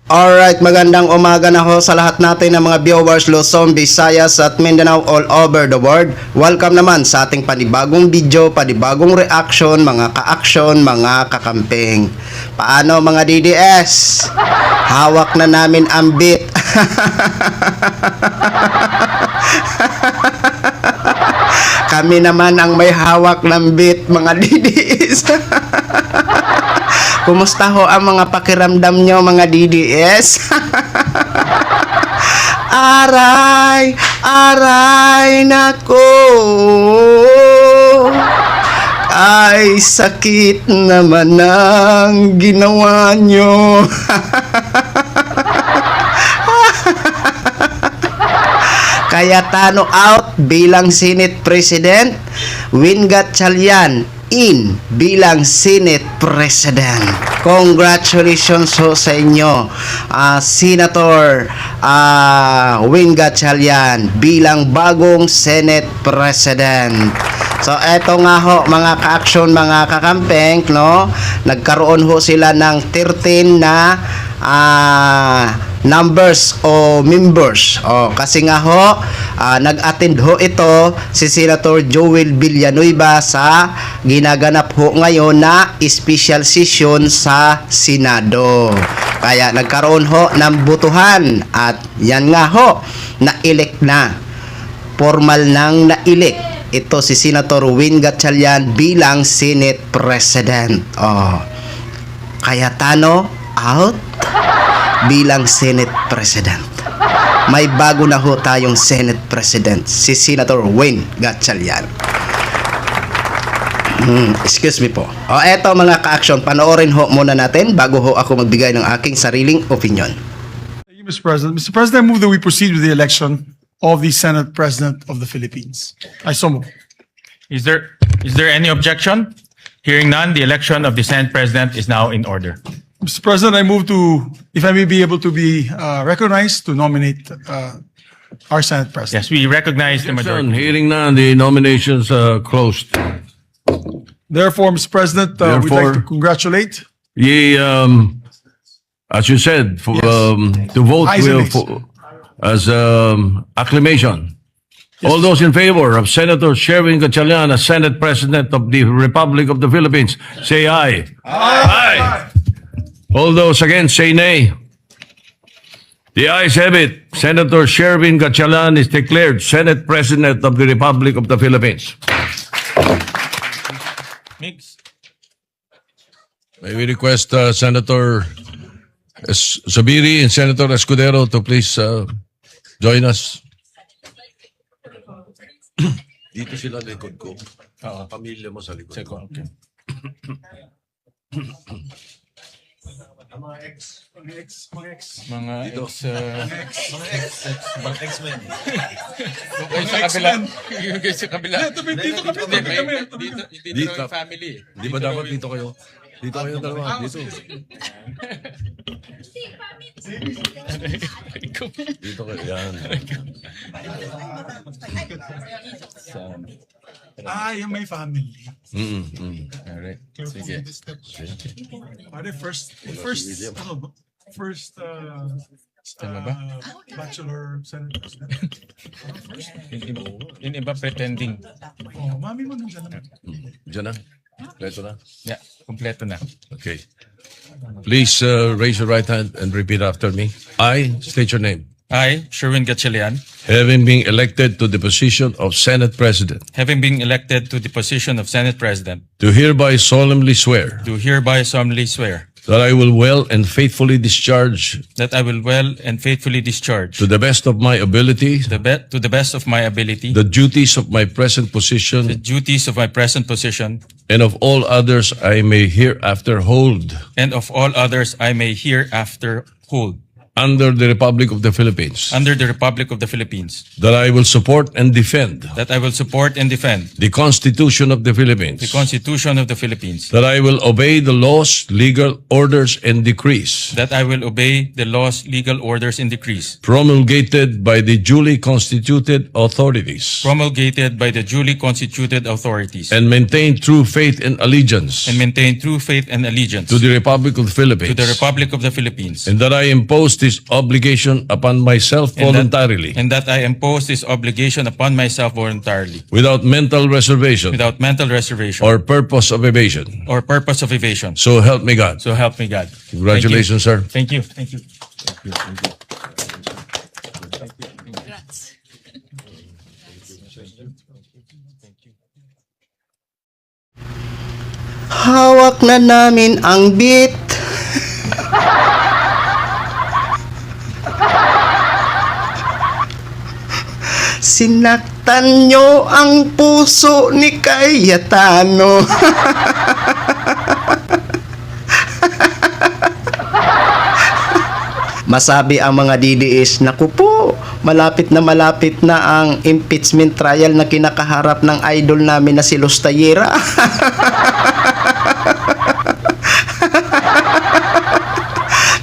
Alright, magandang umaga na ho sa lahat natin ng mga viewers Luzon, Visayas at Mindanao all over the world. Welcome naman sa ating panibagong video, panibagong reaction, mga ka-action, mga kakamping. Paano mga DDS? Hawak na namin ang beat. Kami naman ang may hawak ng beat, mga DDS. Kumusta ho ang mga pakiramdam nyo, mga DDS? Aray, aray, nako. Ay, sakit naman ang ginawa nyo. Kaya tano out bilang Senate President, Win Gatchalian in bilang Senate President. Congratulations ho sa inyo, Senator Win Gatchalian bilang bagong Senate President. So eto nga ho mga ka-action, mga kakampeng, no? Nagkaroon ho sila ng 13 na numbers o members. Kasi nga ho, nag-attend ho ito si Senator Joel Villanueva sa ginaganap ho ngayon na special session sa Senado. Kaya nagkaroon ho ng butuhan at yan nga ho, na-elect na. Formal nang na-elect ito si Senator Win Gatchalian bilang Senate President. Kaya tano out bilang Senate President. May bago na ho tayong Senate President, si Senator Win Gatchalian. Excuse me po. Eto mga ka-action, panoorin ho muna natin bago ho ako magbigay ng aking sariling opinion. Thank you, Mr. President. Mr. President, I move that we proceed with the election of the Senate President of the Philippines. I so move. Is there any objection? Hearing none, the election of the Senate President is now in order. Mr. President, I move to, if I may be able to be recognized to nominate our Senate President. Yes, we recognize the majority. Hearing none, the nominations are closed. Therefore, Mr. President, we'd like to congratulate. As you said, for, Yes. to vote Ayes and will, nays. as acclamation. All those in favor of Senator Sherwin Gatchalian as Senate President of the Republic of the Philippines, say aye. Aye. All those against, say nay. The ayes have it. Senator Sherwin Gatchalian is declared Senate President of the Republic of the Philippines. Mix. May we request Senator Zubiri and Senator Escudero to please join us. Dito sila likod ko. Pamilya mo sa likod ko. Okay. Mga ex. Mga Dito. mga X-Men. Yung kayo sa kabila. Yung kayo sa kabila. Dito kami. Dito yung family. Di ba dapat dito kayo? Dito kayo dalawa. Dito. Dito kayo. Yan. Yung may family. Alright. Sige. Pare, first Tama ba? bachelor Senate President. Yung iba pretending. Mami mo nandiyan naman. Diyan na. Leto na. Yeah, kompleto na. Okay. Please raise your right hand and repeat after me. I state your name. I, Sherwin Gatchalian, Having been elected to the position of Senate President, having been elected to the position of Senate President, do hereby solemnly swear do hereby solemnly swear that I will well and faithfully discharge that I will well and faithfully discharge to the best of my ability to the best of my ability the duties of my present the position duties of my present position and of all others I may hereafter hold. and of all others I may hereafter hold. under the Republic of the Philippines, under the Republic of the Philippines, that I will support and defend that I will support and defend the Constitution of the Philippines, the Constitution of the Philippines, that I will obey the laws, legal orders, and decrees that I will obey the laws, legal orders, and decrees promulgated by the duly constituted authorities, promulgated by the duly constituted authorities, and maintain true faith and allegiance and maintain true faith and allegiance to the Republic of the Philippines, to the Republic of the Philippines, and that I impose this obligation upon myself and that- voluntarily, and that I impose this obligation upon myself voluntarily, without mental reservation without mental reservation or purpose of evasion. or purpose of evasion. So help me God. So help me God. Congratulations, sir. Thank you. Thank you. Hawak na namin ang bit. Sinaktan nyo ang puso ni Cayetano. Masabi ang mga DDS, naku po, malapit na ang impeachment trial na kinakaharap ng idol namin na si Los Tayera.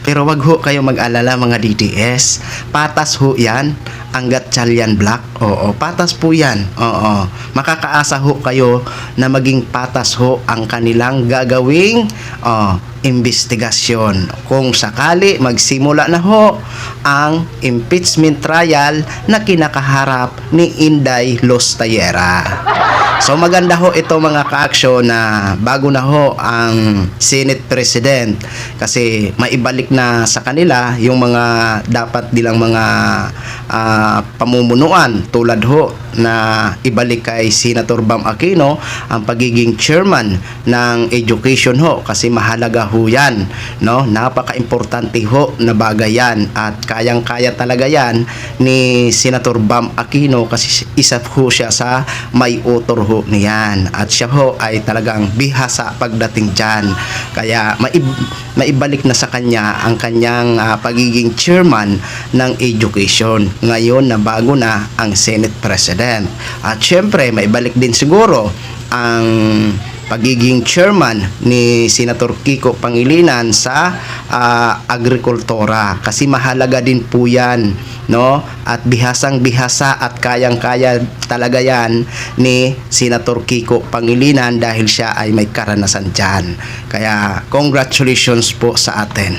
Pero wag ho kayo mag-alala mga DDS. Patas ho yan ang Gatchalian Black. Oo, patas po yan. Oo. Makakaasa ho kayo na maging patas ho ang kanilang gagawing investigasyon. Kung sakali magsimula na ho ang impeachment trial na kinakaharap ni Inday Los Tayera. So maganda ho ito mga ka-aksyon na bago na ho ang Senate President kasi maibalik na sa kanila yung mga dapat nilang mga pamumunuan tulad ho na ibalik kay Senator Bam Aquino ang pagiging chairman ng education ho kasi mahalaga ho yan, no? Napaka-importante ho na bagay yan at kayang-kaya talaga yan ni Senator Bam Aquino kasi isa ho siya sa may author ho niyan at siya ho ay talagang bihasa pagdating dyan kaya maibalik na sa kanya ang kanyang pagiging chairman ng education ngayon na bago na ang Senate President at syempre maibalik din siguro ang pagiging chairman ni Senator Kiko Pangilinan sa agrikultura kasi mahalaga din po yan, no? At bihasang-bihasa at kayang-kaya talaga yan ni Senator Kiko Pangilinan dahil siya ay may karanasan dyan. Kaya congratulations po sa atin.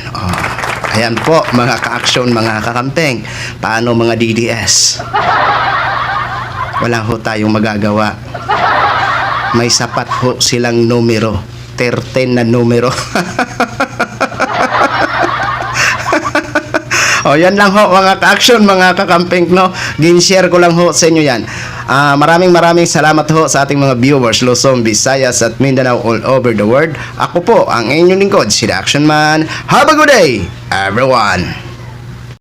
Ayan po mga ka-aksyon, mga kakampeng. Paano mga DDS? Wala ho tayong magagawa. May sapat ho silang numero. 13 na numero. Yan lang ho mga ka-action, mga kakamping, no? Gin-share ko lang ho sa inyo yan. Maraming salamat ho sa ating mga viewers, Luzon, Visayas at Mindanao all over the world. Ako po ang inyong lingkod, si The Action Man. Have a good day, everyone!